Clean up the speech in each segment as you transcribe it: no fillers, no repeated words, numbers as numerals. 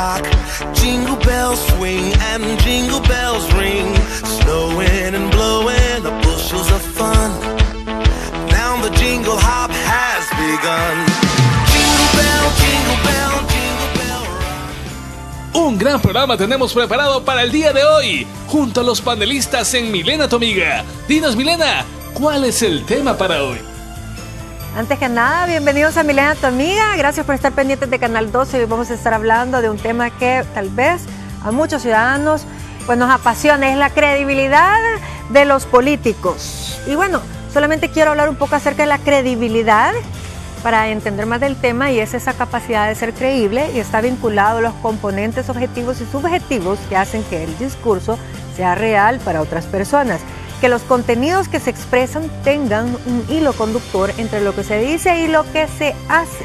rock. Jingle bells swing and jingle bells ring. Snowing and blowing the bushels of fun. Now the jingle hop has begun. Jingle bell, jingle bell, jingle bell rock. Un gran programa tenemos preparado para el día de hoy, junto a los panelistas en Milena tu amiga. Dinos, Milena, ¿cuál es el tema para hoy? Antes que nada, bienvenidos a Milena tu amiga. Gracias por estar pendientes de Canal 12. Hoy vamos a estar hablando de un tema que tal vez a muchos ciudadanos pues nos apasiona, es la credibilidad de los políticos. Y bueno, solamente quiero hablar un poco acerca de la credibilidad para entender más del tema, y es esa capacidad de ser creíble, y está vinculado a los componentes objetivos y subjetivos que hacen que el discurso sea real para otras personas. Que los contenidos que se expresan tengan un hilo conductor entre lo que se dice y lo que se hace.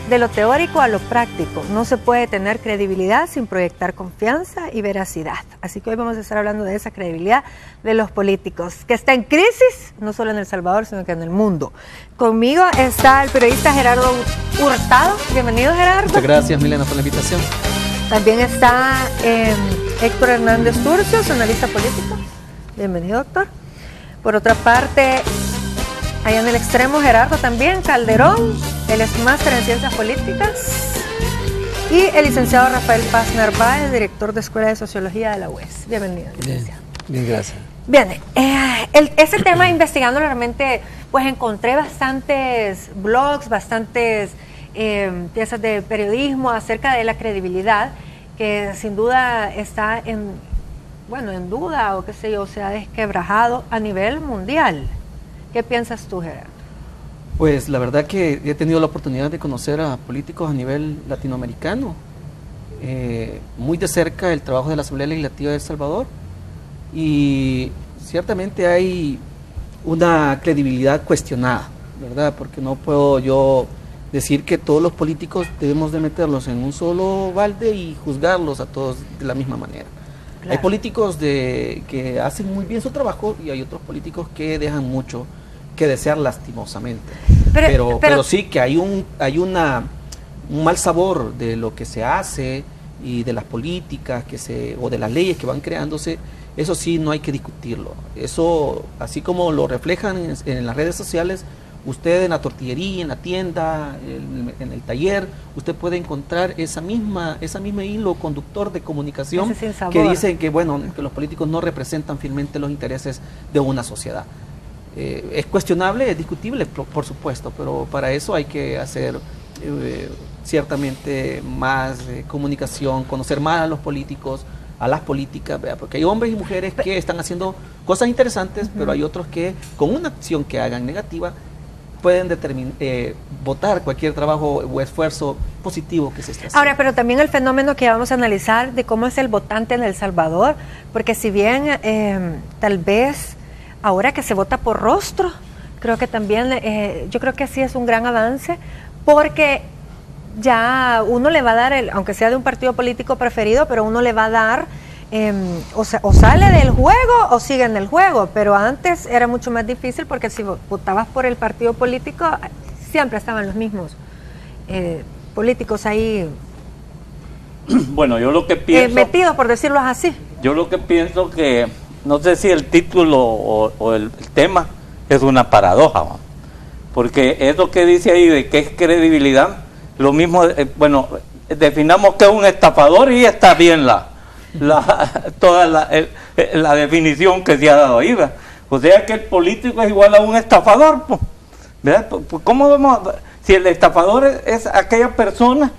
De lo teórico a lo práctico, no se puede tener credibilidad sin proyectar confianza y veracidad. Así que hoy vamos a estar hablando de esa credibilidad de los políticos, que está en crisis, no solo en El Salvador, sino que en el mundo. Conmigo está el periodista Gerardo Hurtado. Bienvenido, Gerardo. Muchas gracias, Milena, por la invitación. También está Héctor Hernández Turcios, analista político. Bienvenido, doctor. Por otra parte, allá en el extremo, Gerardo también, Calderón, él es máster en Ciencias Políticas. Y el licenciado Rafael Paz Narváez, director de Escuela de Sociología de la UES. Bienvenido, licenciado. Bien, gracias. Bien, ese tema, investigando realmente, pues encontré bastantes blogs, bastantes piezas de periodismo acerca de la credibilidad, que sin duda está en duda, o qué sé yo, se ha desquebrajado a nivel mundial. ¿Qué piensas tú, Gerardo? Pues la verdad que he tenido la oportunidad de conocer a políticos a nivel latinoamericano, muy de cerca el trabajo de la Asamblea Legislativa de El Salvador, y ciertamente hay una credibilidad cuestionada, ¿verdad? Porque no puedo yo decir que todos los políticos debemos de meterlos en un solo balde y juzgarlos a todos de la misma manera. Claro. Hay políticos que hacen muy bien su trabajo y hay otros políticos que dejan mucho que desear, lastimosamente. Pero sí que hay un mal sabor de lo que se hace y de las políticas o de las leyes que van creándose. Eso sí, no hay que discutirlo. Eso, así como lo reflejan en las redes sociales, usted en la tortillería, en la tienda, en el taller, usted puede encontrar esa misma hilo conductor de comunicación que dicen que los políticos no representan fielmente los intereses de una sociedad. Es cuestionable, es discutible, por supuesto, pero para eso hay que hacer ciertamente más comunicación, conocer más a los políticos, a las políticas, ¿verdad? Porque hay hombres y mujeres que están haciendo cosas interesantes, pero hay otros que con una acción que hagan negativa pueden votar cualquier trabajo o esfuerzo positivo que se esté haciendo. Ahora, pero también el fenómeno que vamos a analizar de cómo es el votante en El Salvador, porque si bien tal vez ahora que se vota por rostro, creo que también, yo creo que sí es un gran avance, porque ya uno le va a dar, aunque sea de un partido político preferido, pero uno le va a dar, o sale del juego o sigue en el juego, pero antes era mucho más difícil porque si votabas por el partido político, siempre estaban los mismos políticos ahí. Bueno, yo lo que pienso... metidos, por decirlo así. Yo lo que pienso que, no sé si el título o el tema es una paradoja, ¿no? Porque eso que dice ahí de que es credibilidad, lo mismo, definamos que es un estafador y está bien toda la definición que se ha dado ahí, ¿verdad? O sea que el político es igual a un estafador, pues, ¿verdad? Pues, ¿cómo vamos si el estafador es aquella persona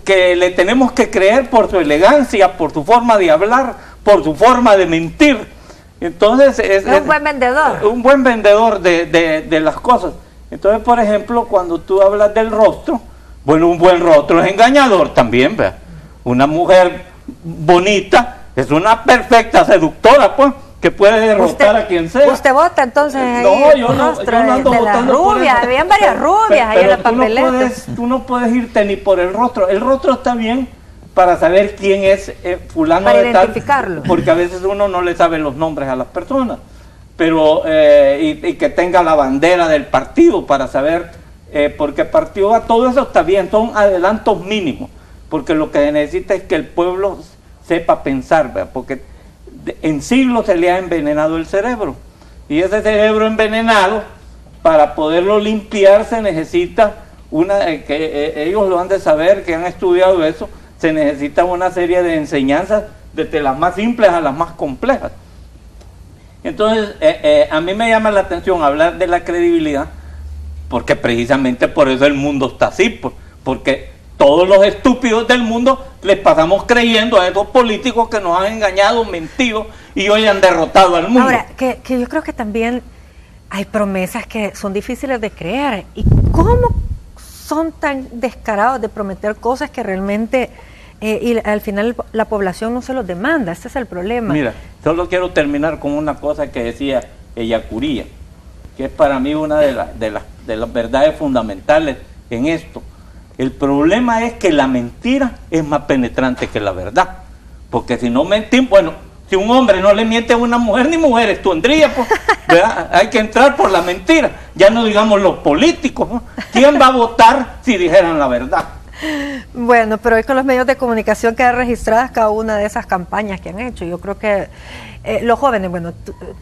que le tenemos que creer por su elegancia, por su forma de hablar, por su forma de mentir? Entonces es un buen vendedor. Un buen vendedor de las cosas. Entonces, por ejemplo, cuando tú hablas del rostro, un buen rostro es engañador también, ¿verdad? Una mujer bonita es una perfecta seductora, pues, que puede derrotar a quien sea. ¿Usted vota entonces? No, yo no ando votando por eso. Habían varias rubias ahí en la papeleta. Tú no puedes irte ni por el rostro. El rostro está bien para saber quién es fulano para de tal. Para identificarlo. Porque a veces uno no le sabe los nombres a las personas. Pero, y que tenga la bandera del partido para saber, porque partido a todo eso está bien, son adelantos mínimos. porque lo que se necesita es que el pueblo sepa pensar, ¿verdad? Porque en siglos se le ha envenenado el cerebro, y ese cerebro envenenado, para poderlo limpiar, se necesita ellos lo han de saber, que han estudiado eso, se necesita una serie de enseñanzas, desde las más simples a las más complejas. Entonces, a mí me llama la atención hablar de la credibilidad, porque precisamente por eso el mundo está así, porque todos los estúpidos del mundo les pasamos creyendo a esos políticos que nos han engañado, mentido, y hoy han derrotado al mundo. Ahora, que yo creo que también hay promesas que son difíciles de creer. ¿Y cómo son tan descarados de prometer cosas que realmente y al final la población no se los demanda? Ese es el problema. Mira, solo quiero terminar con una cosa que decía Ellacuría, que es para mí una de las verdades fundamentales en esto. El problema es que la mentira es más penetrante que la verdad, porque si no mentimos, bueno, si un hombre no le miente a una mujer, ni mujeres tendría, pues, ¿verdad? Hay que entrar por la mentira, ya no digamos los políticos, ¿no? ¿Quién va a votar si dijeran la verdad? Bueno, pero hoy con los medios de comunicación quedan registradas cada una de esas campañas que han hecho. Yo creo que los jóvenes, bueno,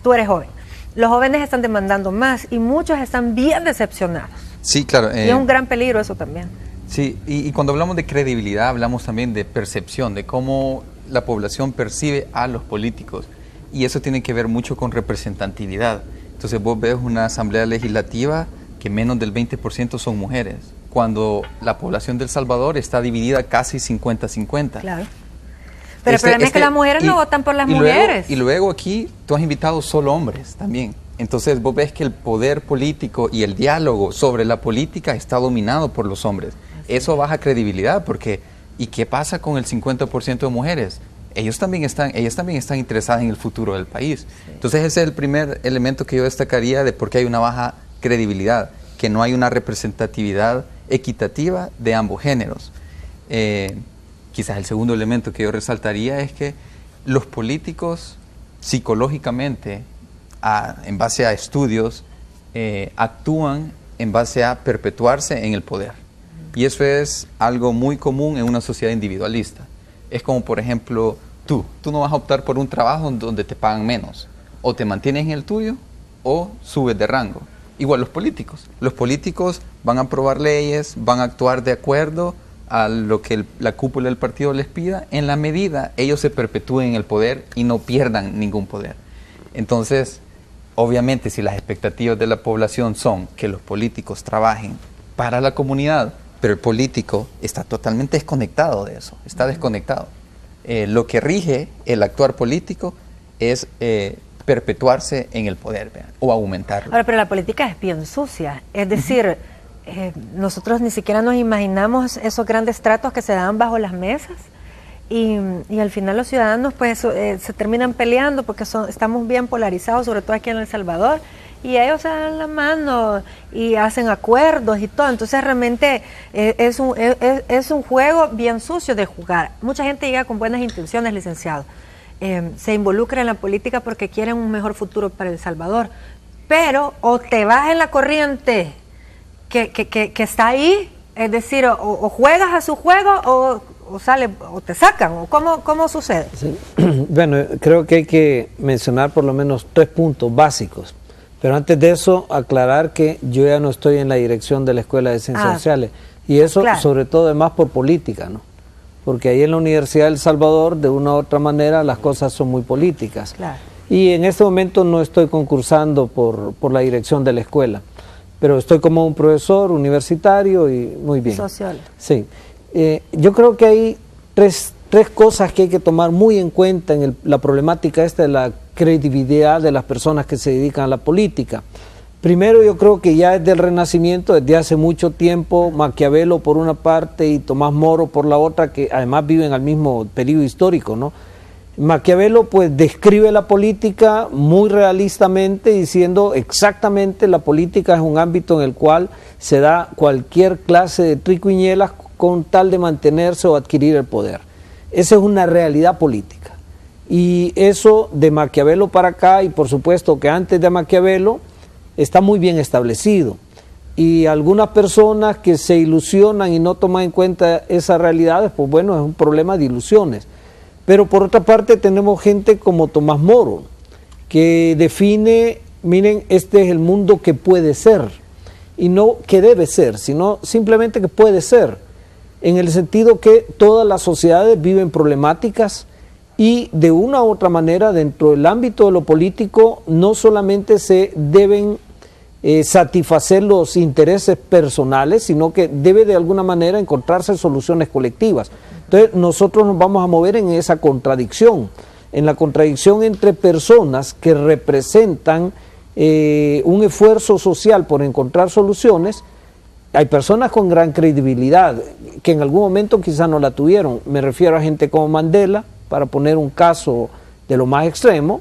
tú eres joven, los jóvenes están demandando más y muchos están bien decepcionados. Sí, claro. Y es un gran peligro eso también. Sí, y cuando hablamos de credibilidad, hablamos también de percepción, de cómo la población percibe a los políticos. Y eso tiene que ver mucho con representatividad. Entonces vos ves una asamblea legislativa que menos del 20% son mujeres, cuando la población de El Salvador está dividida casi 50-50. Claro. Pero el problema es que las mujeres no votan por las mujeres. Y luego aquí tú has invitado solo hombres también. Entonces vos ves que el poder político y el diálogo sobre la política está dominado por los hombres. Eso baja credibilidad porque ¿y qué pasa con el 50% de mujeres? Ellas también están interesadas en el futuro del país. Sí. Entonces ese es el primer elemento que yo destacaría de por qué hay una baja credibilidad, que no hay una representatividad equitativa de ambos géneros. Quizás el segundo elemento que yo resaltaría es que los políticos psicológicamente, en base a estudios, actúan en base a perpetuarse en el poder. Y eso es algo muy común en una sociedad individualista. Es como, por ejemplo, tú no vas a optar por un trabajo donde te pagan menos. O te mantienes en el tuyo o subes de rango. Igual los políticos. Los políticos van a aprobar leyes, van a actuar de acuerdo a lo que la cúpula del partido les pida, en la medida ellos se perpetúen en el poder y no pierdan ningún poder. Entonces, obviamente, si las expectativas de la población son que los políticos trabajen para la comunidad, pero el político está totalmente desconectado de eso, está desconectado. Lo que rige el actuar político es perpetuarse en el poder, ¿verdad? O aumentarlo. Ahora, pero la política es bien sucia, es decir, nosotros ni siquiera nos imaginamos esos grandes tratos que se dan bajo las mesas y al final los ciudadanos pues se terminan peleando porque estamos bien polarizados, sobre todo aquí en El Salvador, y ellos se dan la mano y hacen acuerdos y todo. Entonces realmente es un juego bien sucio de jugar. Mucha gente llega con buenas intenciones, licenciado. Se involucra en la política porque quieren un mejor futuro para El Salvador. Pero o te vas en la corriente que está ahí, es decir, o juegas a su juego o sale o te sacan, o ¿cómo sucede? Sí. Bueno, creo que hay que mencionar por lo menos 3 puntos básicos. Pero antes de eso, aclarar que yo ya no estoy en la dirección de la Escuela de Ciencias Sociales. Y eso, claro, sobre todo, es más por política, ¿no? Porque ahí en la Universidad de El Salvador, de una u otra manera, las cosas son muy políticas. Claro. Y en este momento no estoy concursando por la dirección de la escuela. Pero estoy como un profesor universitario y muy bien. Sociólogo. Sí. Yo creo que hay tres cosas que hay que tomar muy en cuenta en la problemática esta de la credibilidad de las personas que se dedican a la política. Primero, yo creo que ya desde el Renacimiento, desde hace mucho tiempo, Maquiavelo por una parte y Tomás Moro por la otra, que además viven al mismo periodo histórico, ¿no? Maquiavelo pues describe la política muy realistamente, diciendo exactamente la política es un ámbito en el cual se da cualquier clase de triquiñuelas con tal de mantenerse o adquirir el poder. Esa es una realidad política. Y eso de Maquiavelo para acá, y por supuesto que antes de Maquiavelo, está muy bien establecido. y algunas personas que se ilusionan y no toman en cuenta esas realidades, pues bueno, es un problema de ilusiones. Pero por otra parte tenemos gente como Tomás Moro, que define, miren, este es el mundo que puede ser, y no que debe ser, sino simplemente que puede ser, en el sentido que todas las sociedades viven problemáticas y de una u otra manera dentro del ámbito de lo político no solamente se deben satisfacer los intereses personales, sino que debe de alguna manera encontrarse soluciones colectivas. Entonces nosotros nos vamos a mover en esa contradicción, en la contradicción entre personas que representan un esfuerzo social por encontrar soluciones. Hay personas con gran credibilidad que en algún momento quizás no la tuvieron. Me refiero a gente como Mandela, para poner un caso de lo más extremo,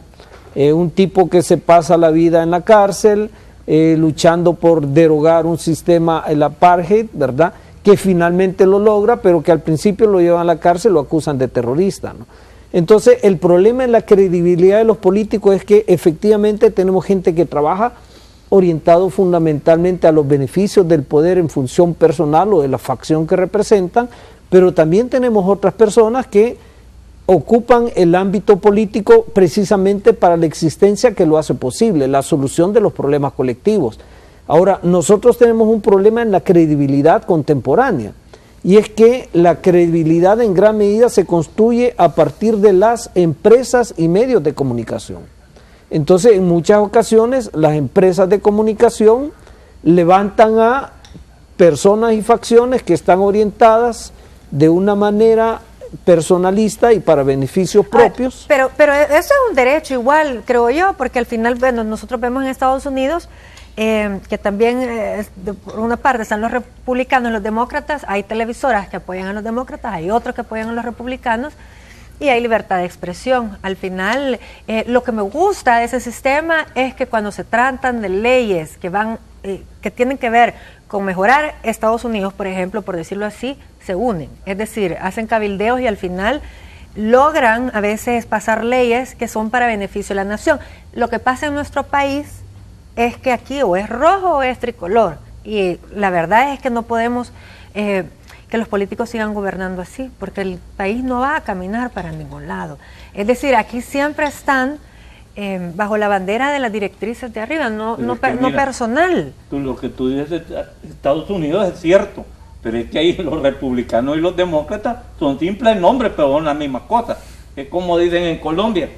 un tipo que se pasa la vida en la cárcel, luchando por derogar un sistema, el apartheid, ¿verdad?, que finalmente lo logra, pero que al principio lo llevan a la cárcel, lo acusan de terrorista, ¿no? Entonces, el problema en la credibilidad de los políticos es que efectivamente tenemos gente que trabaja orientado fundamentalmente a los beneficios del poder en función personal o de la facción que representan, pero también tenemos otras personas que ocupan el ámbito político precisamente para la existencia que lo hace posible, la solución de los problemas colectivos. Ahora, nosotros tenemos un problema en la credibilidad contemporánea, y es que la credibilidad en gran medida se construye a partir de las empresas y medios de comunicación. Entonces, en muchas ocasiones, las empresas de comunicación levantan a personas y facciones que están orientadas de una manera personalista y para beneficios propios. Pero eso es un derecho igual, creo yo, porque al final, bueno, nosotros vemos en Estados Unidos que también, por una parte, están los republicanos y los demócratas, hay televisoras que apoyan a los demócratas, hay otros que apoyan a los republicanos, y hay libertad de expresión. Al final, lo que me gusta de ese sistema es que cuando se tratan de leyes que tienen que ver con mejorar Estados Unidos, por ejemplo, por decirlo así, se unen. Es decir, hacen cabildeos y al final logran a veces pasar leyes que son para beneficio de la nación. Lo que pasa en nuestro país es que aquí o es rojo o es tricolor. Y la verdad es que no podemos que los políticos sigan gobernando así, porque el país no va a caminar para ningún lado. Es decir, aquí siempre están bajo la bandera de las directrices de arriba, no personal. Lo que tú dices de Estados Unidos es cierto, pero es que ahí los republicanos y los demócratas son simples nombres, pero son la misma cosa. Es como dicen en Colombia,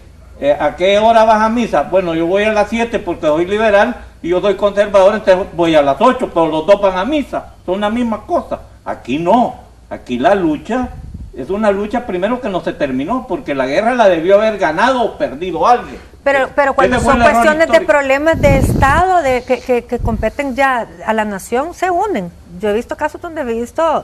¿a qué hora vas a misa? Bueno, yo voy a las 7 porque soy liberal y yo soy conservador, entonces voy a las 8, pero los dos van a misa, son la misma cosa. Aquí no, aquí la lucha es una lucha primero que no se terminó, porque la guerra la debió haber ganado o perdido alguien. Pero cuando son cuestiones de problemas de Estado que competen ya a la nación, se unen. Yo he visto casos donde he visto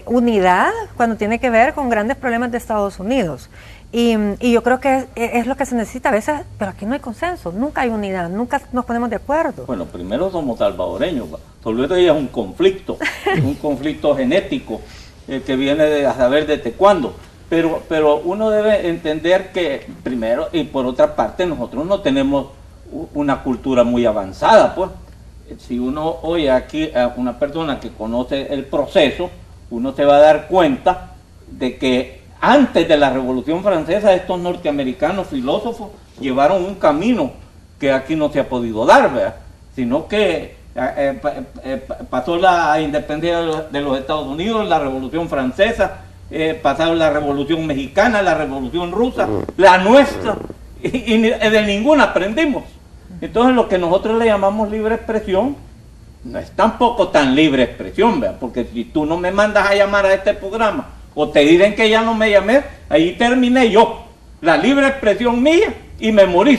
unidad cuando tiene que ver con grandes problemas de Estados Unidos. Y yo creo que es lo que se necesita a veces, pero aquí no hay consenso, nunca hay unidad, nunca nos ponemos de acuerdo. Bueno, primero somos salvadoreños, solo eso ya es un conflicto genético que viene de a saber desde cuándo. Pero uno debe entender que primero, y por otra parte, nosotros no tenemos una cultura muy avanzada, pues. Si uno oye aquí a una persona que conoce el proceso, uno se va a dar cuenta de que antes de la Revolución Francesa estos norteamericanos filósofos llevaron un camino que aquí no se ha podido dar, ¿verdad? Sino que pasó la independencia de los Estados Unidos, la Revolución Francesa, pasaron la Revolución Mexicana, la Revolución Rusa, la nuestra, y de ninguna aprendimos. Entonces lo que nosotros le llamamos libre expresión no es tampoco tan libre expresión, ¿verdad? Porque si tú no me mandas a llamar a este programa o te dicen que ya no me llamé, ahí terminé yo la libre expresión mía y me morí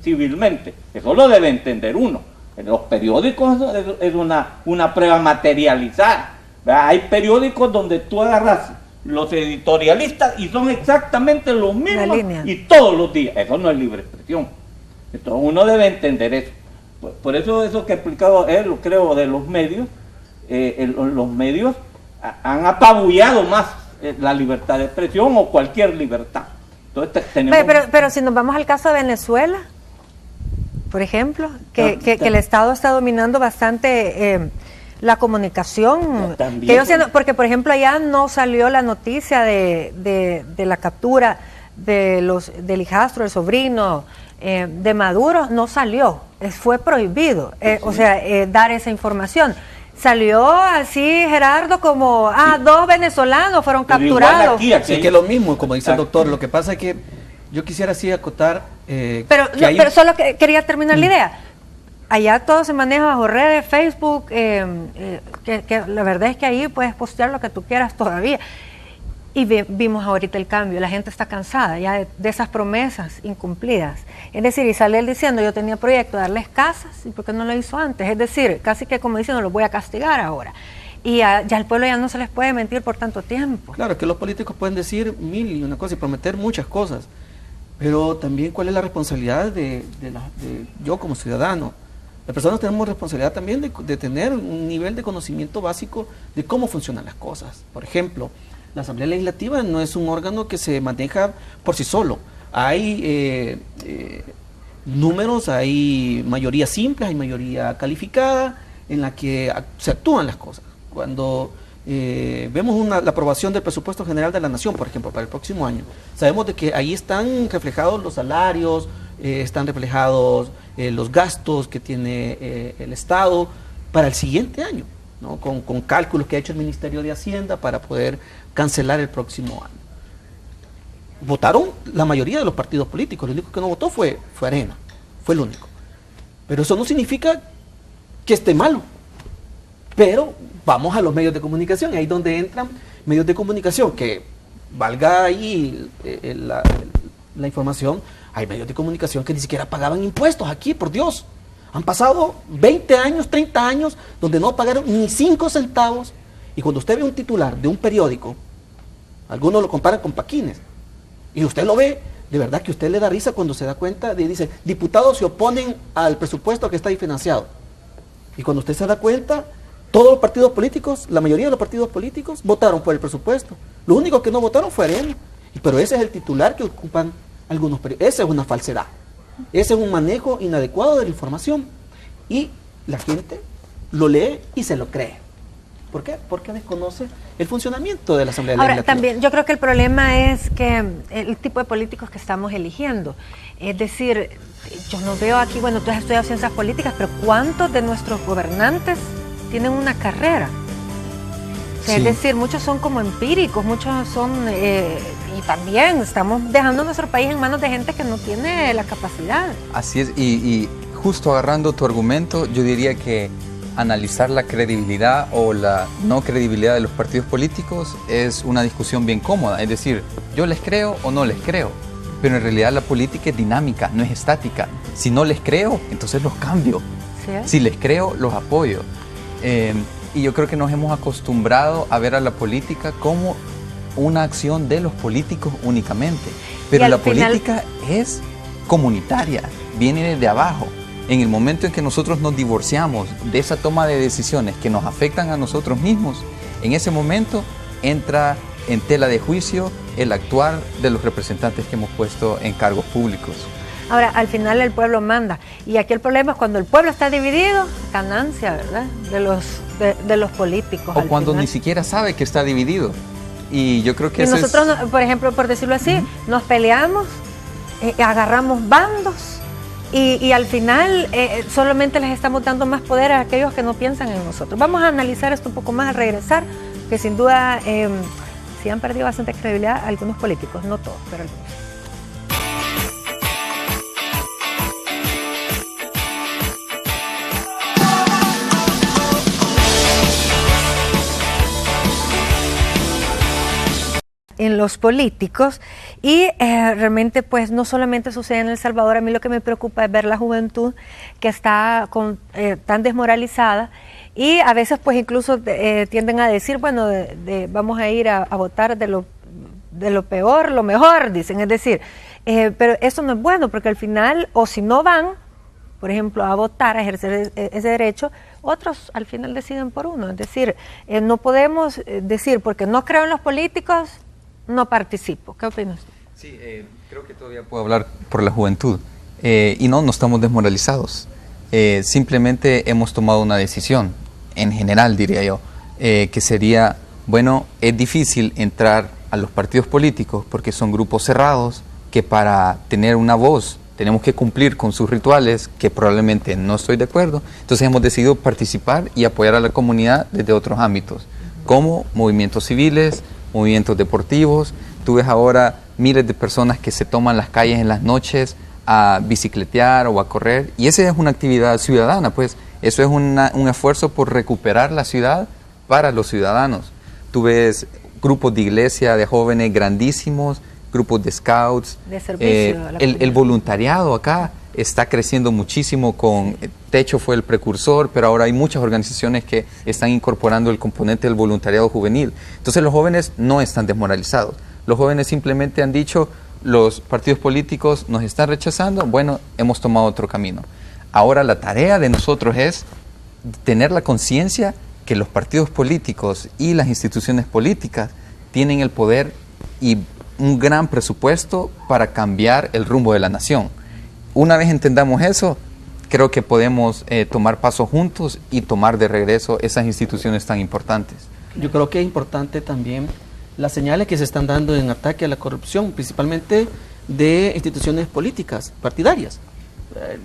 civilmente. Eso lo debe entender uno. En los periódicos es una prueba materializada, ¿verdad? Hay periódicos donde tú agarras los editorialistas y son exactamente los mismos y todos los días. Eso no es libre expresión. Entonces uno debe entender eso. Por eso que ha explicado él, creo, de los medios, los medios han apabullado más la libertad de expresión o cualquier libertad. Entonces tenemos... pero si nos vamos al caso de Venezuela, por ejemplo, que el Estado está dominando bastante la comunicación. Que yo siento, porque, por ejemplo, allá no salió la noticia de la captura del hijastro, el sobrino de Maduro, no salió, fue prohibido, dar esa información. Salió así, Gerardo, como, dos venezolanos fueron capturados. Sí, que es lo mismo, como dice el doctor, lo que pasa es que yo quisiera así acotar... pero solo quería terminar la idea. Allá todo se maneja bajo redes, Facebook, que la verdad es que ahí puedes postear lo que tú quieras todavía. Y vimos ahorita el cambio, la gente está cansada ya de esas promesas incumplidas. Es decir, y sale él diciendo, yo tenía proyecto de darles casas, ¿y por qué no lo hizo antes? Es decir, casi que como diciendo, los voy a castigar ahora. Y ya al pueblo ya no se les puede mentir por tanto tiempo. Claro, que los políticos pueden decir mil y una cosa y prometer muchas cosas, pero también cuál es la responsabilidad de yo como ciudadano. Las personas tenemos responsabilidad también de tener un nivel de conocimiento básico de cómo funcionan las cosas. Por ejemplo, la Asamblea Legislativa no es un órgano que se maneja por sí solo. Hay números, hay mayoría simple, hay mayoría calificada en la que se actúan las cosas. Cuando vemos la aprobación del presupuesto general de la Nación, por ejemplo, para el próximo año, sabemos de que ahí están reflejados los salarios, están reflejados los gastos que tiene el Estado para el siguiente año, ¿no? Con cálculos que ha hecho el Ministerio de Hacienda para poder cancelar el próximo año. Votaron la mayoría de los partidos políticos, lo único que no votó fue Arena, fue el único. Pero eso no significa que esté malo. Pero vamos a los medios de comunicación, ahí donde entran medios de comunicación, que valga ahí la información, hay medios de comunicación que ni siquiera pagaban impuestos aquí, por Dios. Han pasado 20 años, 30 años, donde no pagaron ni 5 centavos. Y cuando usted ve un titular de un periódico, algunos lo comparan con Paquines, y usted lo ve, de verdad que usted le da risa cuando se da cuenta dice, diputados se oponen al presupuesto que está ahí financiado. Y cuando usted se da cuenta, todos los partidos políticos, la mayoría de los partidos políticos votaron por el presupuesto. Lo único que no votaron fue Arena. Pero ese es el titular que ocupan algunos periodistas. Esa es una falsedad. Ese es un manejo inadecuado de la información. Y la gente lo lee y se lo cree. ¿Por qué? Porque desconoce el funcionamiento de la Asamblea Legislativa. Ahora, también yo creo que el problema es que el tipo de políticos que estamos eligiendo. Es decir, yo no veo aquí, bueno, tú has estudiado ciencias políticas, pero ¿cuántos de nuestros gobernantes tienen una carrera? O sea, sí. Es decir, muchos son como empíricos, muchos son, y también estamos dejando nuestro país en manos de gente que no tiene la capacidad. Así es, y justo agarrando tu argumento, yo diría que analizar la credibilidad o la no credibilidad de los partidos políticos es una discusión bien cómoda, es decir, yo les creo o no les creo, pero en realidad la política es dinámica, no es estática. Si no les creo, entonces los cambio. ¿Sí? Si les creo, los apoyo. Y yo creo que nos hemos acostumbrado a ver a la política como una acción de los políticos únicamente, pero la política es comunitaria, viene desde abajo. En el momento en que nosotros nos divorciamos de esa toma de decisiones que nos afectan a nosotros mismos, en ese momento entra en tela de juicio el actuar de los representantes que hemos puesto en cargos públicos. Ahora, al final el pueblo manda, y aquí el problema es cuando el pueblo está dividido, ganancia, ¿verdad?, de los políticos. O cuando ni siquiera sabe que está dividido. Y yo creo que nosotros, por ejemplo, por decirlo así, nos peleamos, agarramos bandos, y al final solamente les estamos dando más poder a aquellos que no piensan en nosotros. Vamos a analizar esto un poco más al regresar, que sin duda sí han perdido bastante credibilidad algunos políticos, no todos, pero algunos. En los políticos y realmente pues no solamente sucede en El Salvador. A mí lo que me preocupa es ver la juventud que está tan desmoralizada y a veces pues incluso tienden a decir, bueno, vamos a ir a votar de lo peor, lo mejor, dicen, es decir, pero eso no es bueno porque al final, o si no van, por ejemplo, a votar, a ejercer ese derecho, otros al final deciden por uno, es decir, no podemos decir porque no creo en los políticos, no participo. ¿Qué opinas? Sí, creo que todavía puedo hablar por la juventud. y no estamos desmoralizados. Simplemente hemos tomado una decisión, en general diría yo, que sería, bueno, es difícil entrar a los partidos políticos porque son grupos cerrados que para tener una voz tenemos que cumplir con sus rituales, que probablemente no estoy de acuerdo. Entonces hemos decidido participar y apoyar a la comunidad desde otros ámbitos, como movimientos civiles, movimientos deportivos. Tú ves ahora miles de personas que se toman las calles en las noches a bicicletear o a correr, y esa es una actividad ciudadana, pues eso es un esfuerzo por recuperar la ciudad para los ciudadanos. Tú ves grupos de iglesia, de jóvenes grandísimos, grupos de scouts, de servicio, el voluntariado acá está creciendo muchísimo. Con Techo fue el precursor, pero ahora hay muchas organizaciones que están incorporando el componente del voluntariado juvenil. Entonces los jóvenes no están desmoralizados, los jóvenes simplemente han dicho: los partidos políticos nos están rechazando, bueno, hemos tomado otro camino. Ahora la tarea de nosotros es tener la conciencia que los partidos políticos y las instituciones políticas tienen el poder y un gran presupuesto para cambiar el rumbo de la nación. Una vez entendamos eso, creo que podemos tomar pasos juntos y tomar de regreso esas instituciones tan importantes. Yo creo que es importante también las señales que se están dando en ataque a la corrupción, principalmente de instituciones políticas, partidarias.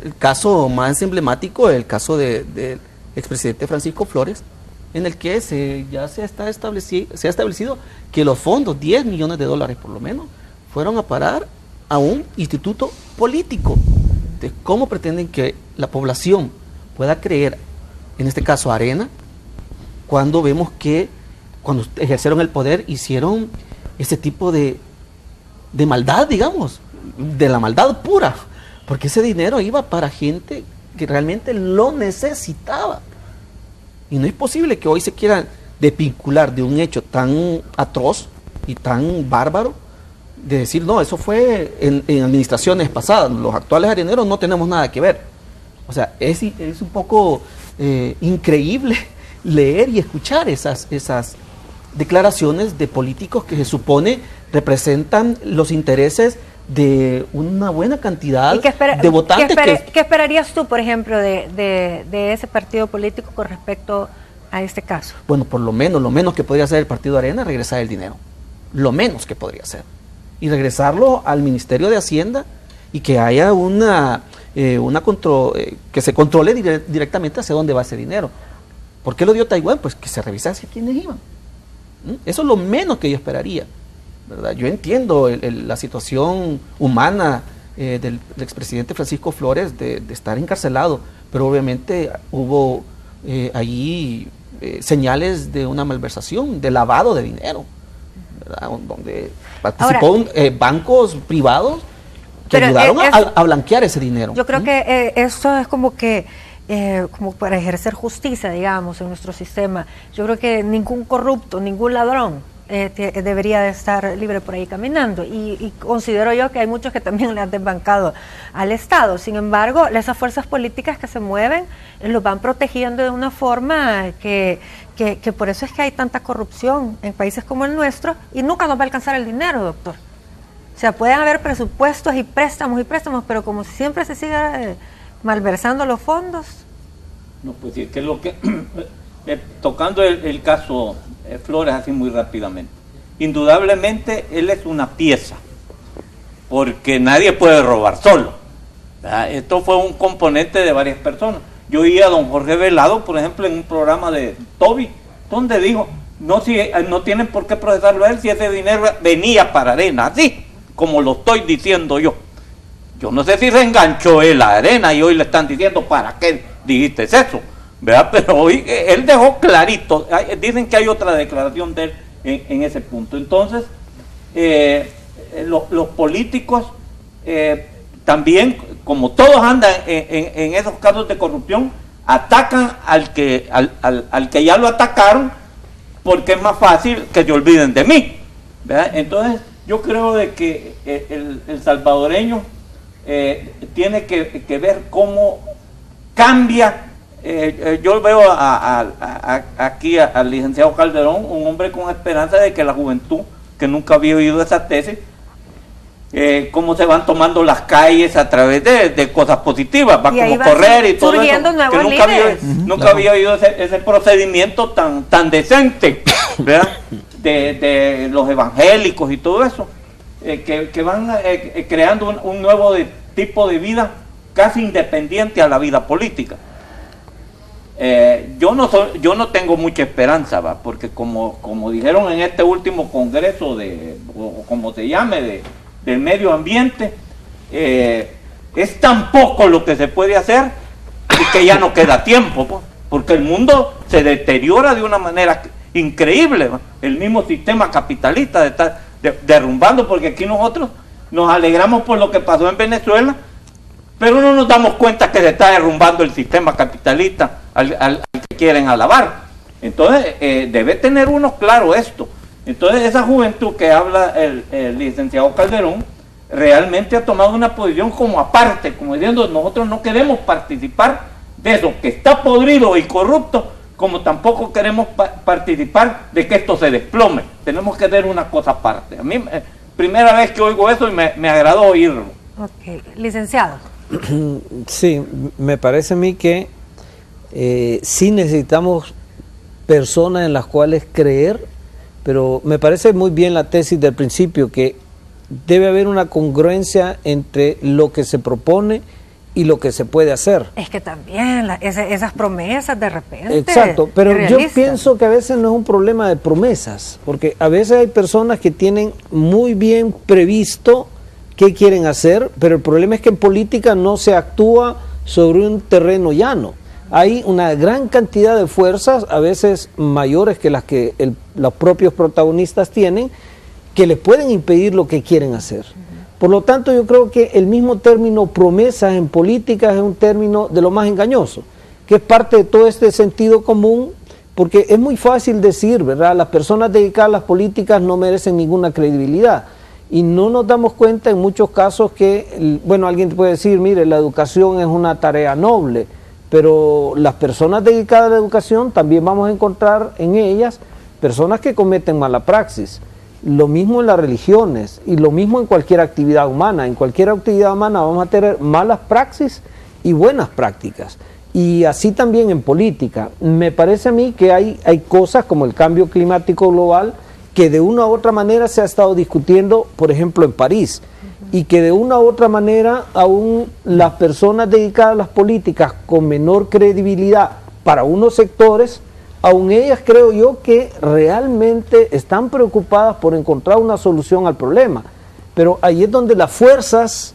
El caso más emblemático es el caso del expresidente Francisco Flores, en el que ya se ha establecido que los fondos, 10 millones de dólares por lo menos, fueron a parar a un instituto político. De cómo pretenden que la población pueda creer, en este caso Arena, cuando vemos que cuando ejercieron el poder hicieron ese tipo de maldad, digamos, de la maldad pura, porque ese dinero iba para gente que realmente lo necesitaba. Y no es posible que hoy se quieran desvincular de un hecho tan atroz y tan bárbaro, de decir, no, eso fue en administraciones pasadas, los actuales areneros no tenemos nada que ver. O sea, es un poco increíble leer y escuchar esas declaraciones de políticos que se supone representan los intereses de una buena cantidad de votantes. ¿Qué esperarías tú, por ejemplo, de ese partido político con respecto a este caso? Bueno, por lo menos que podría hacer el Partido Arena, regresar el dinero. Lo menos que podría hacer. Y regresarlo al Ministerio de Hacienda y que haya que se controle directamente hacia dónde va ese dinero. ¿Por qué lo dio Taiwán? Pues que se revisase quiénes iban. Eso es lo menos que yo esperaría, ¿verdad? Yo entiendo la situación humana del expresidente Francisco Flores de estar encarcelado, pero obviamente hubo allí señales de una malversación, de lavado de dinero, ¿verdad? Donde participó bancos privados que ayudaron a blanquear ese dinero. Yo creo que eso es como para ejercer justicia, digamos, en nuestro sistema. Yo creo que ningún corrupto, ningún ladrón debería de estar libre por ahí caminando, y considero yo que hay muchos que también le han desbancado al Estado. Sin embargo, esas fuerzas políticas que se mueven los van protegiendo de una forma que por eso es que hay tanta corrupción en países como el nuestro, y nunca nos va a alcanzar el dinero, doctor. O sea, pueden haber presupuestos y préstamos, pero como siempre se sigue malversando los fondos. No, pues sí, que es lo que tocando el caso Flores así muy rápidamente. Indudablemente él es una pieza, porque nadie puede robar solo. Esto fue un componente de varias personas. Yo oí a don Jorge Velado, por ejemplo, en un programa de Toby, donde dijo, no tienen por qué procesarlo a él si ese dinero venía para Arena, así como lo estoy diciendo yo. Yo no sé si se enganchó él a Arena y hoy le están diciendo, ¿para qué dijiste eso? ¿Verdad? Pero hoy él dejó clarito, dicen que hay otra declaración de él en ese punto. Entonces, los políticos también, como todos andan en esos casos de corrupción, atacan al que ya lo atacaron, porque es más fácil que se olviden de mí, ¿verdad? Entonces, yo creo de que el salvadoreño tiene que ver cómo cambia. Yo veo aquí al licenciado Calderón, un hombre con esperanza de que la juventud, que nunca había oído esa tesis, cómo se van tomando las calles a través de cosas positivas, va como correr y todo eso, que nunca había oído ese procedimiento tan decente, ¿verdad? de los evangélicos y todo eso, que van creando un nuevo tipo de vida casi independiente a la vida política. Yo no tengo mucha esperanza, ¿va? Porque como dijeron en este último congreso o como se llame, del medio ambiente, es tan poco lo que se puede hacer y que ya no queda tiempo, ¿no? Porque el mundo se deteriora de una manera increíble, ¿no? El mismo sistema capitalista está derrumbando, porque aquí nosotros nos alegramos por lo que pasó en Venezuela, pero no nos damos cuenta que se está derrumbando el sistema capitalista al que quieren alabar. Entonces debe tener uno claro esto. Entonces esa juventud que habla el licenciado Calderón realmente ha tomado una posición como aparte, como diciendo, nosotros no queremos participar de eso que está podrido y corrupto, como tampoco queremos participar de que esto se desplome. Tenemos que hacer una cosa aparte. A mí, primera vez que oigo eso y me agradó oírlo. Ok, licenciado. Sí, me parece a mí que sí necesitamos personas en las cuales creer, pero me parece muy bien la tesis del principio, que debe haber una congruencia entre lo que se propone y lo que se puede hacer. Es que también esas promesas de repente. Exacto, pero yo pienso que a veces no es un problema de promesas, porque a veces hay personas que tienen muy bien previsto qué quieren hacer, pero el problema es que en política no se actúa sobre un terreno llano. Hay una gran cantidad de fuerzas, a veces mayores que las que los propios protagonistas tienen, que les pueden impedir lo que quieren hacer. Por lo tanto, yo creo que el mismo término promesas en política es un término de lo más engañoso, que es parte de todo este sentido común, porque es muy fácil decir, ¿verdad? Las personas dedicadas a las políticas no merecen ninguna credibilidad. Y no nos damos cuenta en muchos casos que, bueno, alguien puede decir, mire, la educación es una tarea noble, pero las personas dedicadas a la educación también vamos a encontrar en ellas personas que cometen mala praxis. Lo mismo en las religiones y lo mismo en cualquier actividad humana. En cualquier actividad humana vamos a tener malas praxis y buenas prácticas. Y así también en política. Me parece a mí que hay cosas como el cambio climático global que de una u otra manera se ha estado discutiendo, por ejemplo, en París, y que de una u otra manera aún las personas dedicadas a las políticas con menor credibilidad para unos sectores, aún ellas creo yo que realmente están preocupadas por encontrar una solución al problema. Pero ahí es donde las fuerzas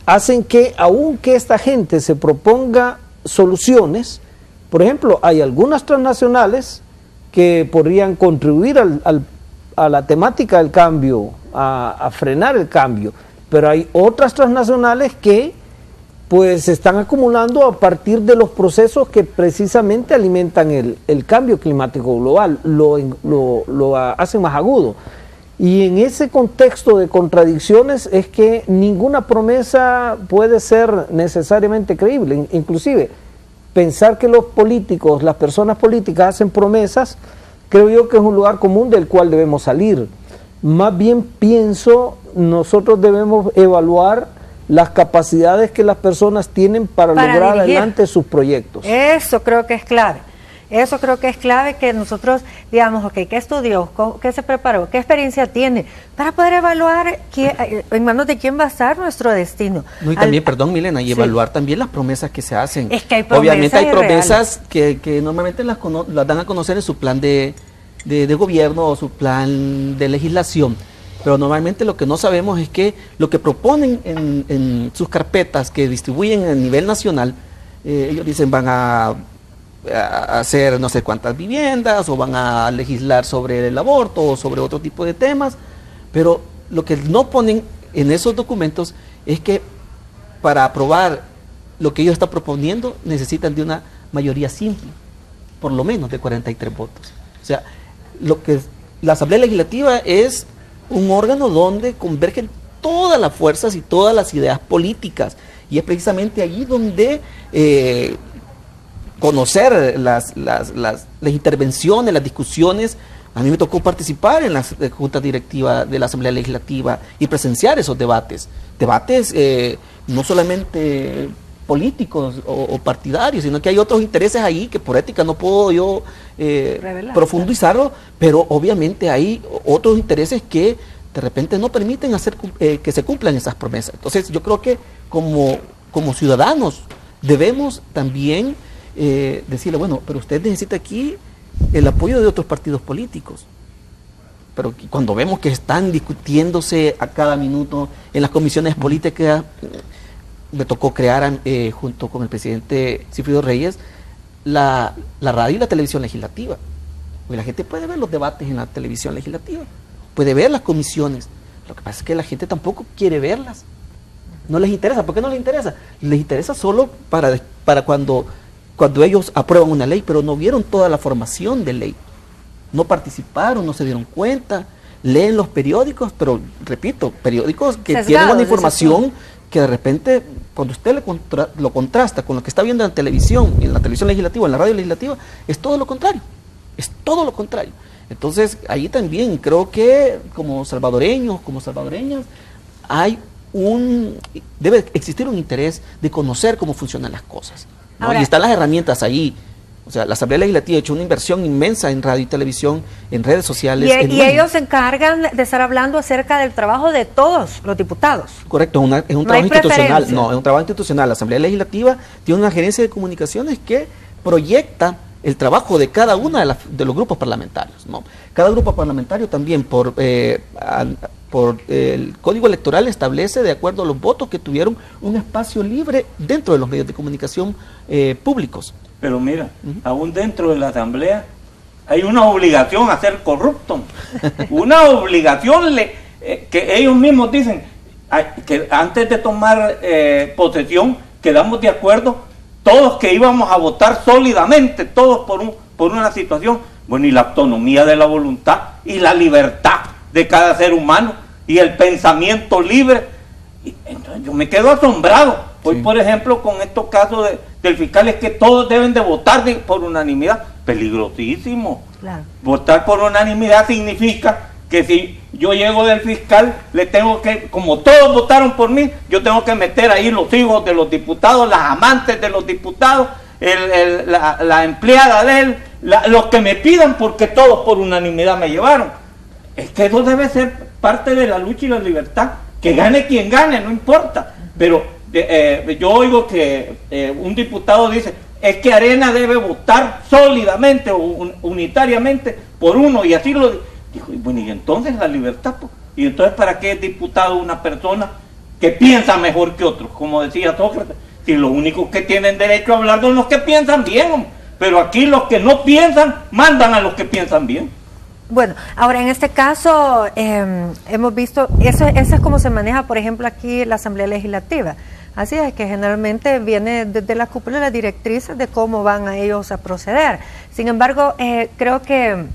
hacen que, aunque esta gente se proponga soluciones, por ejemplo, hay algunas transnacionales que podrían contribuir a la temática del cambio, a frenar el cambio, pero hay otras transnacionales que pues se están acumulando a partir de los procesos que precisamente alimentan el cambio climático global, lo hacen más agudo. Y en ese contexto de contradicciones es que ninguna promesa puede ser necesariamente creíble. Inclusive, pensar que los políticos, las personas políticas hacen promesas, creo yo que es un lugar común del cual debemos salir. Más bien pienso, nosotros debemos evaluar las capacidades que las personas tienen para lograr dirigir adelante sus proyectos. Eso creo que es clave. Eso creo que es clave, que nosotros digamos, ok, ¿qué estudió? ¿Qué se preparó? ¿Qué experiencia tiene? Para poder evaluar en manos de quién va a estar nuestro destino. No, y también, perdón, Milena, y evaluar también las promesas que se hacen. Es que hay promesas. Obviamente hay promesas que normalmente las dan a conocer en su plan de gobierno o su plan de legislación. Pero normalmente lo que no sabemos es que lo que proponen en sus carpetas que distribuyen a nivel nacional, ellos dicen van a hacer no sé cuántas viviendas o van a legislar sobre el aborto o sobre otro tipo de temas, pero lo que no ponen en esos documentos es que para aprobar lo que ellos están proponiendo necesitan de una mayoría simple, por lo menos de 43 votos. O sea, lo que la Asamblea Legislativa es un órgano donde convergen todas las fuerzas y todas las ideas políticas, y es precisamente allí donde conocer las intervenciones, las discusiones A mí me tocó participar en la junta directiva de la Asamblea Legislativa y presenciar esos debates. Debates no solamente políticos o partidarios, sino que hay otros intereses ahí que por ética no puedo yo profundizarlo, pero obviamente hay otros intereses que de repente no permiten hacer que se cumplan esas promesas. Entonces yo creo que como ciudadanos debemos también decirle, bueno, pero usted necesita aquí el apoyo de otros partidos políticos. Pero cuando vemos que están discutiéndose a cada minuto en las comisiones políticas, me tocó crear junto con el presidente Sigfrido Reyes la radio y la televisión legislativa. Porque la gente puede ver los debates en la televisión legislativa, puede ver las comisiones. Lo que pasa es que la gente tampoco quiere verlas. No les interesa. ¿Por qué no les interesa? Les interesa solo para cuando ellos aprueban una ley, pero no vieron toda la formación de ley. No participaron, no se dieron cuenta, leen los periódicos, pero repito, periódicos que sesgados, tienen una información que de repente, cuando usted lo contrasta con lo que está viendo en la televisión legislativa, en la radio legislativa, es todo lo contrario. Es todo lo contrario. Entonces, ahí también creo que como salvadoreños, como salvadoreñas, debe existir un interés de conocer cómo funcionan las cosas, ¿no? Ahora, y están las herramientas ahí. O sea, la Asamblea Legislativa ha hecho una inversión inmensa en radio y televisión, en redes sociales. Y ellos se encargan de estar hablando acerca del trabajo de todos los diputados. Correcto, es un trabajo institucional. No, es un trabajo institucional. La Asamblea Legislativa tiene una gerencia de comunicaciones que proyecta el trabajo de cada uno de los grupos parlamentarios, ¿no? Cada grupo parlamentario también por el Código Electoral establece, de acuerdo a los votos que tuvieron, un espacio libre dentro de los medios de comunicación públicos. Pero mira, aún dentro de la Asamblea hay una obligación a ser corrupto. Una obligación que ellos mismos dicen que antes de tomar posesión quedamos de acuerdo todos que íbamos a votar sólidamente, todos por una situación. Bueno, y la autonomía de la voluntad y la libertad de cada ser humano y el pensamiento libre. Entonces yo me quedo asombrado. Hoy, por ejemplo, con estos casos del fiscal, es que todos deben de votar por unanimidad. Peligrosísimo. Claro. Votar por unanimidad significa que si yo llego del fiscal, le tengo que, como todos votaron por mí, yo tengo que meter ahí los hijos de los diputados, las amantes de los diputados, la empleada de él, los que me pidan, porque todos por unanimidad me llevaron. Es que eso debe ser parte de la lucha y la libertad. Que gane quien gane, no importa. Pero yo oigo que un diputado dice, es que Arena debe votar sólidamente o unitariamente por uno, y así lo dijo. Bueno, y entonces la libertad, pues. Y entonces, ¿para qué es diputado una persona que piensa mejor que otros? Como decía Sócrates, si los únicos que tienen derecho a hablar son los que piensan bien, pero aquí los que no piensan mandan a los que piensan bien. Bueno, ahora en este caso hemos visto, eso es como se maneja, por ejemplo, aquí la Asamblea Legislativa. Así es que generalmente viene desde la cúpula las directrices de cómo van a ellos a proceder. Sin embargo, creo que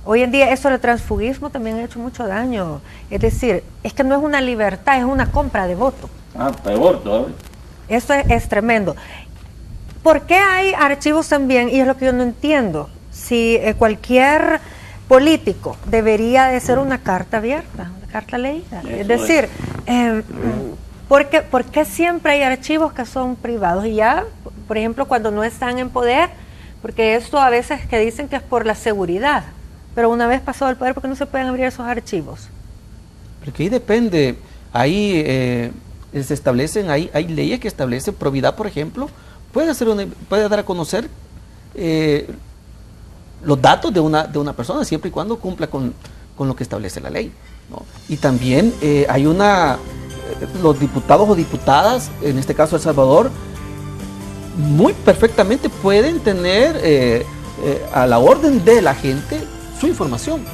hoy en día eso del transfugismo también ha hecho mucho daño. Es decir, es que no es una libertad, es una compra de voto. Peor todavía. Eso es tremendo. ¿Por qué hay archivos también? Y es lo que yo no entiendo. Si cualquier político debería de ser una carta abierta, una carta leída. Eso es decir, ¿por qué siempre hay archivos que son privados? Y ya, por ejemplo, cuando no están en poder, porque esto a veces que dicen que es por la seguridad, pero una vez pasado el poder, ¿por qué no se pueden abrir esos archivos? Porque ahí depende, ahí se establecen, hay leyes que establecen probidad, por ejemplo, puede dar a conocer los datos de una persona, siempre y cuando cumpla con lo que establece la ley, ¿no? Y también hay los diputados o diputadas, en este caso El Salvador, muy perfectamente pueden tener a la orden de la gente su información.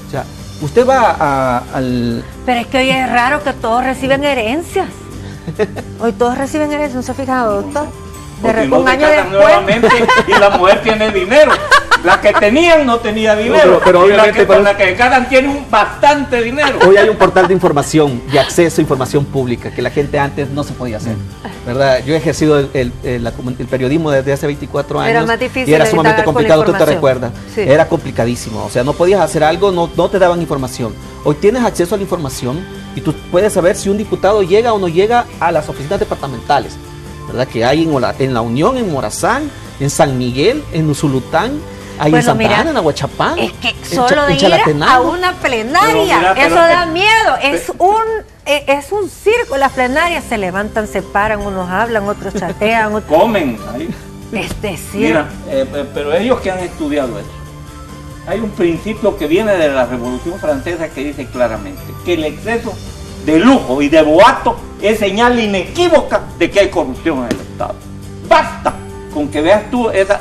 O sea, usted va al... Pero es que hoy es raro que todos reciben herencias. Hoy todos reciben herencias, ¿no se ha fijado, doctor? Un año después. Nuevamente, y la mujer tiene dinero. La que tenían no tenía dinero. Pero obviamente con la que ganan tienen bastante dinero. Hoy hay un portal de información, de acceso a información pública, que la gente antes no se podía hacer. ¿Verdad? Yo he ejercido el periodismo desde hace 24 años. Era más difícil y era sumamente complicado, tú te recuerdas. Sí. Era complicadísimo. O sea, no podías hacer algo, no te daban información. Hoy tienes acceso a la información y tú puedes saber si un diputado llega o no llega a las oficinas departamentales, ¿verdad? Que hay en La Unión, en Morazán, en San Miguel, en Usulután, hay en Santa Ana, en Aguachapán. Es que solo de ir a una plenaria, eso da miedo. Es un circo. Las plenarias se levantan, se paran, unos hablan, otros chatean, otros comen ahí. Es decir, mira, pero ellos que han estudiado eso, hay un principio que viene de la Revolución Francesa que dice claramente que el exceso de lujo y de boato es señal inequívoca de que hay corrupción en el Estado. Basta con que veas tú esa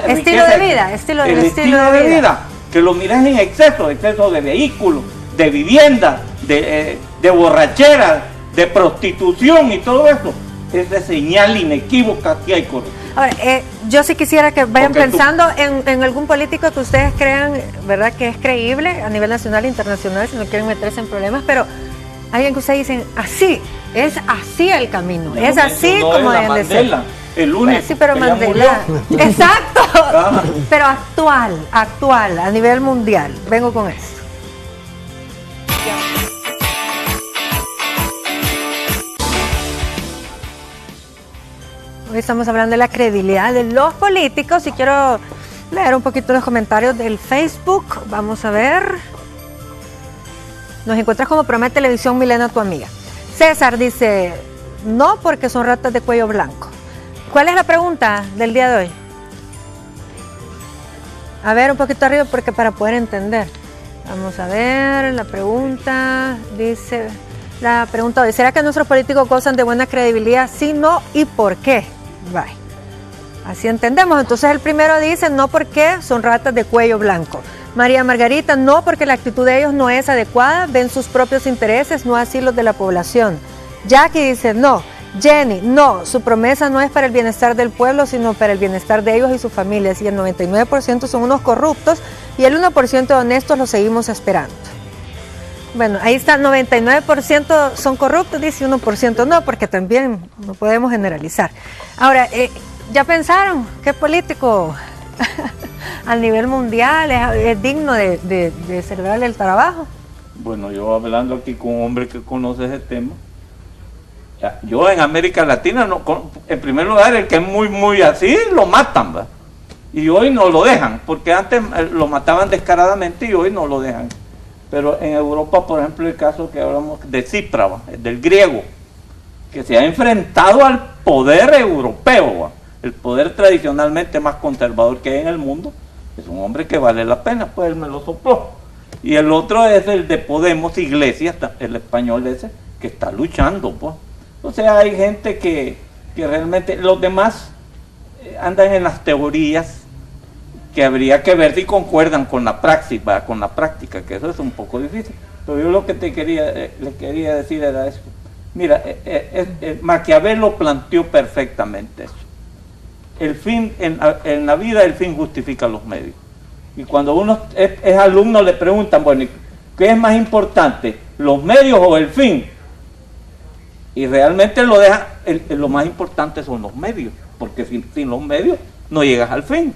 estilo de vida, estilo de vida, que lo miras en exceso de vehículos, de viviendas, de borracheras, de prostitución y todo eso. Es de señal inequívoca que hay corrupción. Ahora, yo sí quisiera que vayan pensando en algún político que ustedes crean, ¿verdad?, que es creíble a nivel nacional e internacional, si no quieren meterse en problemas, pero alguien que ustedes dicen, es así el camino, es así no como deben de ser. El único sí, pero Mandela, exacto, pero actual, a nivel mundial. Vengo con esto. Hoy estamos hablando de la credibilidad de los políticos y quiero leer un poquito los comentarios del Facebook. Vamos a ver. Nos encuentras como Promete Televisión, Milena, tu amiga. César dice, no, porque son ratas de cuello blanco. ¿Cuál es la pregunta del día de hoy? A ver, un poquito arriba porque para poder entender. Vamos a ver, la pregunta dice, hoy, ¿será que nuestros políticos gozan de buena credibilidad? Sí, no, ¿y por qué? Bye. Así entendemos. Entonces el primero dice, no, porque son ratas de cuello blanco. María Margarita, no, porque la actitud de ellos no es adecuada, ven sus propios intereses, no así los de la población. Jackie dice, no. Jenny, no, su promesa no es para el bienestar del pueblo, sino para el bienestar de ellos y sus familias, y el 99% son unos corruptos y el 1% de honestos los seguimos esperando. Bueno, ahí está, 99% son corruptos, dice 1% no, porque también no podemos generalizar. Ahora, ¿ya pensaron qué político a nivel mundial es digno de celebrarle el trabajo? Bueno, yo hablando aquí con un hombre que conoce ese tema, yo en América Latina, en primer lugar, el que es muy así, lo matan, ¿verdad? Y hoy no lo dejan, porque antes lo mataban descaradamente y hoy no lo dejan. Pero en Europa, por ejemplo, el caso que hablamos de Tsipras, del griego, que se ha enfrentado al poder europeo, el poder tradicionalmente más conservador que hay en el mundo, es un hombre que vale la pena, pues él me lo sopló. Y el otro es el de Podemos, Iglesias, el español ese, que está luchando, pues. O sea, hay gente que realmente, los demás andan en las teorías que habría que ver si concuerdan con la praxis, con la práctica, que eso es un poco difícil. Pero yo lo que le quería decir era eso. Mira, Maquiavelo planteó perfectamente eso. El fin, en la vida el fin justifica los medios. Y cuando uno es alumno le preguntan, bueno, ¿qué es más importante, los medios o el fin? Y realmente lo más importante son los medios, porque sin los medios no llegas al fin.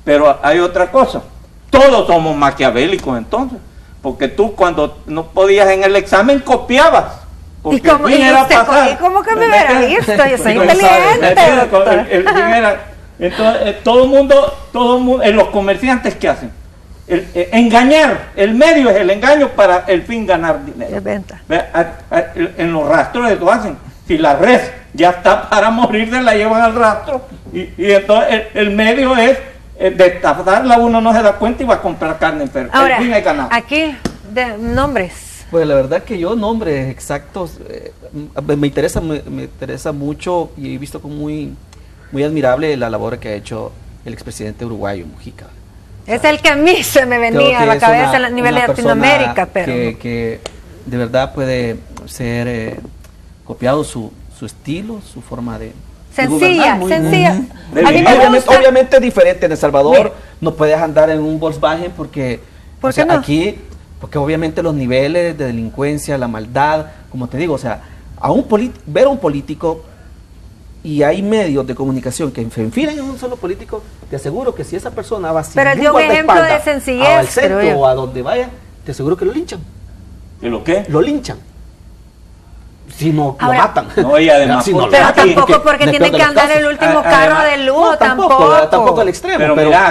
Pero hay otra cosa, todos somos maquiavélicos entonces, porque tú cuando no podías en el examen copiabas. ¿Y cómo que me hubiera visto? Yo soy inteligente. El fin era, entonces, todo el mundo, los comerciantes, ¿qué hacen? Engañar, el medio es el engaño para el fin ganar dinero. Es venta. En los rastros eso hacen. Si la res ya está para morir, se la llevan al rastro. Y entonces el medio es destafarla, uno no se da cuenta y va a comprar carne enferma. Ahora, el fin es ganar. Aquí, de nombres. Pues la verdad que yo nombres exactos me interesa mucho y he visto como muy admirable la labor que ha hecho el expresidente uruguayo, Mujica. Es el que a mí se me venía a la cabeza a nivel de Latinoamérica, pero que de verdad puede ser copiado su estilo, su forma de sencilla. Obviamente diferente en El Salvador, no puedes andar en un Volkswagen porque ¿Por qué no? aquí, porque obviamente los niveles de delincuencia, la maldad, como te digo, o sea, ver a un político, y hay medios de comunicación que se enfilan en un solo político, te aseguro que si esa persona va sin pero dio un ejemplo de sencillez al centro o a donde vaya, te aseguro que lo linchan. ¿Y lo qué? Lo linchan. Si no, ahora, lo matan. No, y además, si no pero lo matan, tampoco porque tiene que andar el último carro de lujo, no, tampoco al extremo,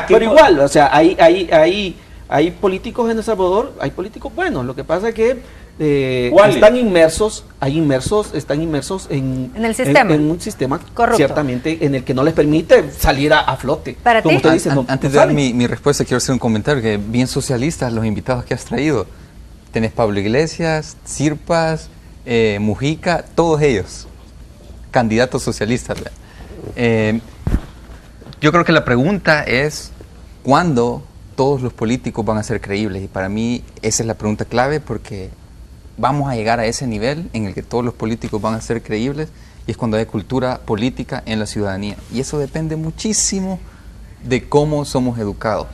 pero igual, o sea, hay políticos en El Salvador, hay políticos buenos, lo que pasa es que están inmersos en el sistema, en un sistema corrupto, ciertamente en el que no les permite salir a flote. Para como ti, usted dice, antes de dar mi respuesta, quiero hacer un comentario que bien socialistas los invitados que has traído. Tenés Pablo Iglesias, Sirpas, Mujica, todos ellos candidatos socialistas. Yo creo que la pregunta es ¿cuándo todos los políticos van a ser creíbles? Y para mí esa es la pregunta clave, porque vamos a llegar a ese nivel en el que todos los políticos van a ser creíbles, y es cuando hay cultura política en la ciudadanía, y eso depende muchísimo de cómo somos educados.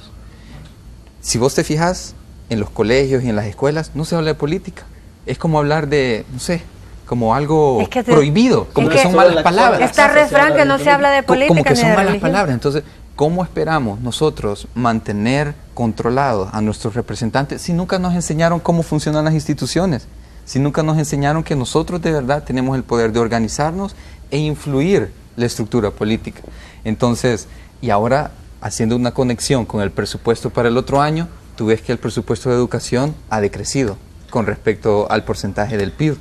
Si vos te fijas, en los colegios y en las escuelas no se habla de política, es como hablar de, no sé, como algo prohibido, como que son malas palabras. Está refrán que no se habla de política como que ni son de malas religión. palabras. Entonces, ¿cómo esperamos nosotros mantener controlados a nuestros representantes si nunca nos enseñaron cómo funcionan las instituciones? Si nunca nos enseñaron que nosotros de verdad tenemos el poder de organizarnos e influir la estructura política. Entonces, y ahora haciendo una conexión con el presupuesto para el otro año, tú ves que el presupuesto de educación ha decrecido con respecto al porcentaje del PIB.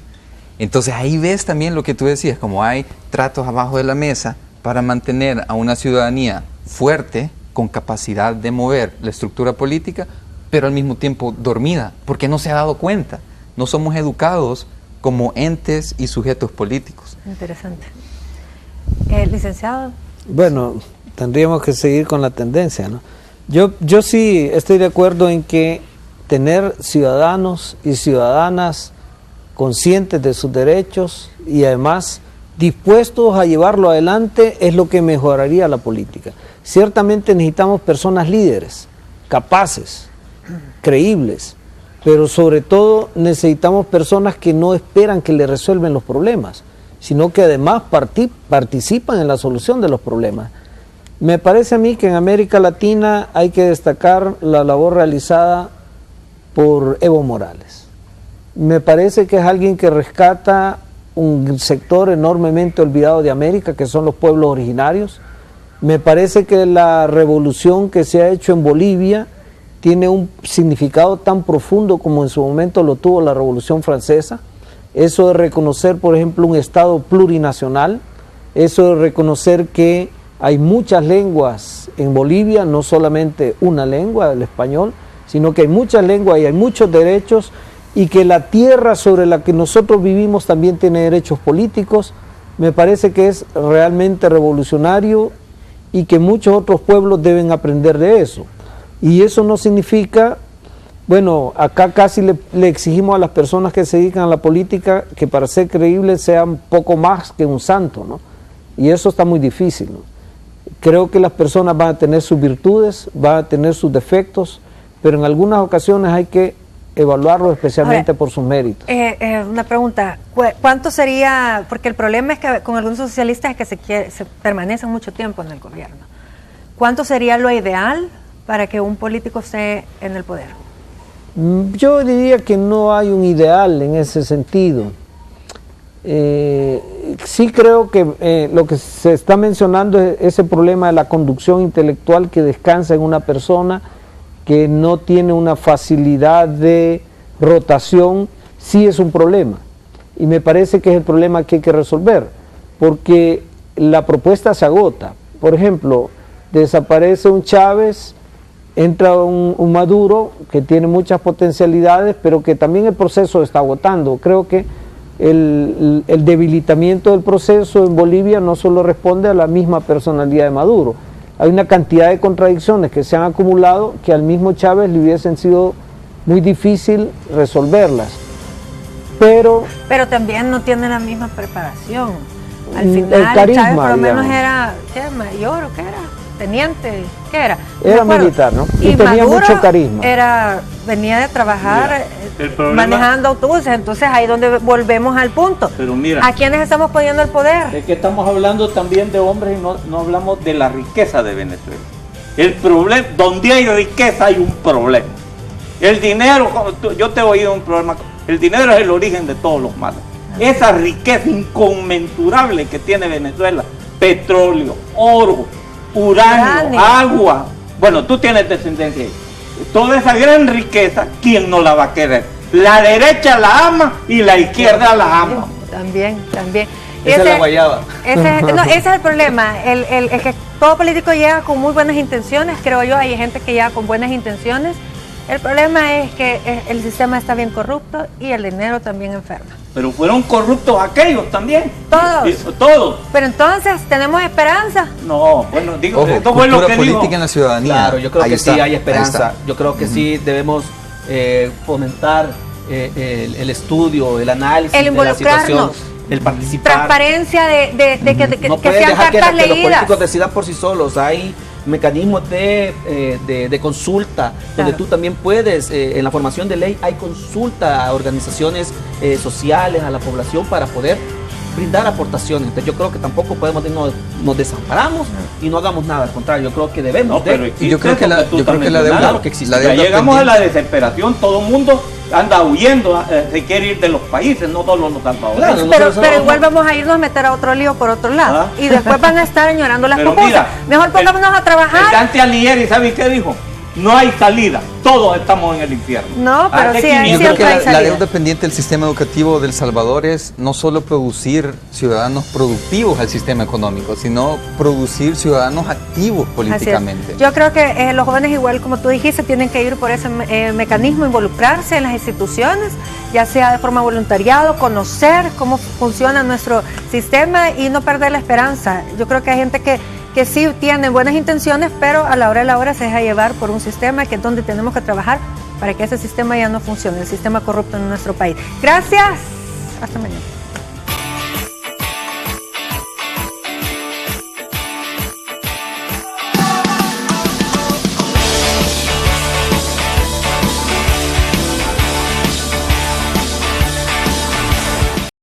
Entonces ahí ves también lo que tú decías, como hay tratos abajo de la mesa para mantener a una ciudadanía fuerte, con capacidad de mover la estructura política, pero al mismo tiempo dormida, porque no se ha dado cuenta. No somos educados como entes y sujetos políticos. Interesante. Licenciado. Bueno, tendríamos que seguir con la tendencia, ¿no? Yo sí estoy de acuerdo en que tener ciudadanos y ciudadanas conscientes de sus derechos y además dispuestos a llevarlo adelante es lo que mejoraría la política. Ciertamente necesitamos personas líderes, capaces, creíbles, pero sobre todo necesitamos personas que no esperan que le resuelven los problemas, sino que además participan en la solución de los problemas. Me parece a mí que en América Latina hay que destacar la labor realizada por Evo Morales. Me parece que es alguien que rescata un sector enormemente olvidado de América, que son los pueblos originarios. Me parece que la revolución que se ha hecho en Bolivia tiene un significado tan profundo como en su momento lo tuvo la Revolución Francesa. Eso de reconocer, por ejemplo, un Estado plurinacional, eso de reconocer que hay muchas lenguas en Bolivia, no solamente una lengua, el español, sino que hay muchas lenguas y hay muchos derechos, y que la tierra sobre la que nosotros vivimos también tiene derechos políticos. Me parece que es realmente revolucionario y que muchos otros pueblos deben aprender de eso. Y eso no significa, bueno, acá casi le exigimos a las personas que se dedican a la política que para ser creíbles sean poco más que un santo, ¿no? Y eso está muy difícil, ¿no? Creo que las personas van a tener sus virtudes, van a tener sus defectos, pero en algunas ocasiones hay que evaluarlos especialmente por sus méritos. Una pregunta, ¿cuánto sería? Porque el problema es que con algunos socialistas es que se permanecen mucho tiempo en el gobierno. ¿Cuánto sería lo ideal para que un político esté en el poder? Yo diría que no hay un ideal en ese sentido. Sí creo que lo que se está mencionando es ese problema de la conducción intelectual que descansa en una persona que no tiene una facilidad de rotación, sí es un problema. Y me parece que es el problema que hay que resolver, porque la propuesta se agota. Por ejemplo, desaparece un Chávez, entra un Maduro que tiene muchas potencialidades, pero que también el proceso está agotando. Creo que el debilitamiento del proceso en Bolivia no solo responde a la misma personalidad de Maduro. Hay una cantidad de contradicciones que se han acumulado que al mismo Chávez le hubiesen sido muy difícil resolverlas. Pero también no tiene la misma preparación. Al final, el carisma, Chávez por lo menos digamos, era, ¿qué? Mayor o qué era. teniente, ¿qué era? Era militar, ¿no? Y tenía Maduro mucho carisma. Venía de trabajar problema, manejando autobuses, entonces ahí donde volvemos al punto. Pero mira, ¿a quiénes estamos poniendo el poder? Es que estamos hablando también de hombres y no hablamos de la riqueza de Venezuela. El problema, donde hay riqueza hay un problema. El dinero, yo te he oído un problema, el dinero es el origen de todos los males. Esa riqueza inconmensurable que tiene Venezuela, petróleo, oro, uranio, agua, bueno, tú tienes descendencia ahí. Toda esa gran riqueza, ¿quién no la va a querer? La derecha la ama y la izquierda la ama. También. Esa es la guayaba. Ese es el problema, el que todo político llega con muy buenas intenciones, creo yo, hay gente que llega con buenas intenciones. El problema es que el sistema está bien corrupto y el dinero también enferma. Pero fueron corruptos aquellos también. Todos. Pero entonces, ¿tenemos esperanza? No, bueno, digo, ojo, esto fue lo que política digo. en la ciudadanía. Claro, yo creo ahí que está, sí hay esperanza. Yo creo que Uh-huh. sí debemos fomentar el estudio, el análisis el de la situación, involucrarnos, el participar. Transparencia de No que puedes sean dejar cartas que los leídas. políticos decidan por sí solos. Hay mecanismos de consulta, donde Claro. tú también puedes, en la formación de ley hay consulta a organizaciones sociales, a la población, para poder brindar aportaciones. Entonces yo creo que tampoco podemos nos desamparamos y no hagamos nada, al contrario, yo creo que debemos y yo creo que la deuda, claro que existe. la deuda llegamos pendiente. a la desesperación, todo el mundo anda huyendo, se quiere ir de los países, no solo los salvadoreños. Claro, Pero igual vamos a irnos a meter a otro lío por otro lado. Ah. Y después van a estar añorando las Pero pupusas. mira, Mejor pongámonos a El trabajar. Dante Alighieri, ¿sabes qué dijo? No hay salida, todos estamos en el infierno. No, pero Hace sí, 500 Yo creo que siempre hay la salida. deuda pendiente del sistema educativo de El Salvador es no solo producir ciudadanos productivos al sistema económico, sino producir ciudadanos activos Así es. políticamente. Yo creo que los jóvenes, igual como tú dijiste, tienen que ir por ese mecanismo, involucrarse en las instituciones, ya sea de forma voluntariado, conocer cómo funciona nuestro sistema y no perder la esperanza. Yo creo que hay gente que sí tiene buenas intenciones, pero a la hora de la hora se deja llevar por un sistema que es donde tenemos que trabajar para que ese sistema ya no funcione, el sistema corrupto en nuestro país. Gracias. Hasta mañana.